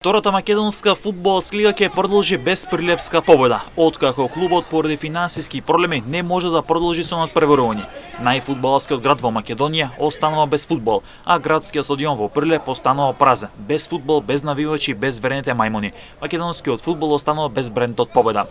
Втората македонска фудбалска лига ќе продолжи без прилепска победа, откако клубот поради финансиски проблеми не може да продолжи со надпреварување. Најфудбалскиот град во Македонија останува без фудбал, а градскиот стадион во Прилеп останува празен, без фудбал, без навивачи, без верените мајмуни. Македонскиот фудбал останува без брендот победа.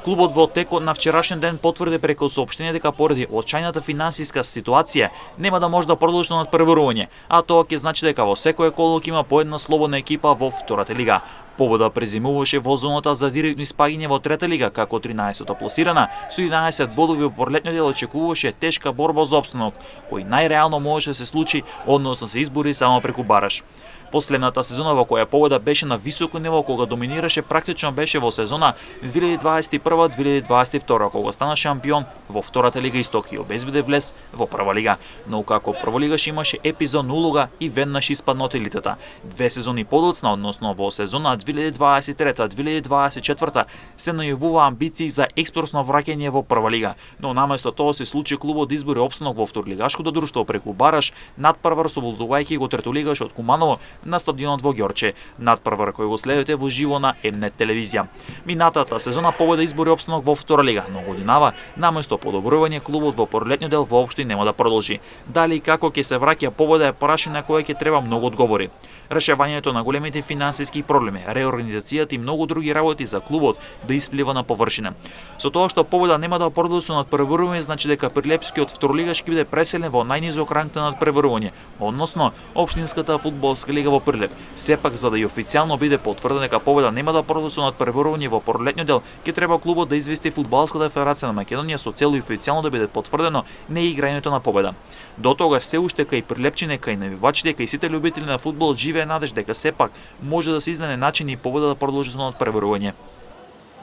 Клубот во текот на вчерашен ден потврди преку соопштение дека поради очајната финансиска ситуација нема да може да продолжи со надпреварување, а тоа ќе значи дека во секој колок има по една слободна екипа во втората лига. Победа презимуваше во зоната за директно испаѓање во трета лига како 13-то пласирана со 11 бодови. Во пролетниот дел очекуваше тешка борба за опстанок, кој најреално можеше да се случи, односно се избори само преку бараж. Последната сезона во која победа беше на високо ниво, кога доминираше, практично беше во сезона 2021-2022, кога стана шампион во втората лига исток и обезбеди влез во прва лига. Но како прволигаш имаше епизодна улога и веднаш испадна од елитата. Две сезони подоцна, односно во сезона 2023-2024, се најавува амбиции за експресно враќање во прва лига, но наместо тоа се случи клубот да избори опстанок во вторлигашкото друштво преку бараж, надпрвар совладувајќи го третолигашот Куманово на стадионот во Ѓорче, надпрвар кој го следите во живо на М-нет телевизија. Минатата сезона победа избори опстанок во втора лига, но годинава наместо подобрување клубот во пролетниот дел воопшто нема да продолжи. Дали и како ќе се враќа победа е прашање на кое ќе треба многу одговори. Решавањето на големите финансиски проблеми, реорганизацијата и многу други работи за клубот да исплива на површина. Со тоа што победа нема да продолжи со надпреварување, значи дека Прилепскиот второлигаш ќе биде преселен во најнизок ранг на надпреварување, односно општинската фудбалска лига во Прилеп. Сепак, за да и официјално биде потврдено дека победа нема да продолжи со надпреварување во пролетниот дел, ќе треба клубот да извести Фудбалската федерација на Македонија со цел официјално да биде потврдено неиграњето на победа. До тогаш се уште кај прилепчине, кај навивачите, кај сите љубители на фудбал живее надеж дека сепак може да се изнене начин и победа да продолжи со надпреварување.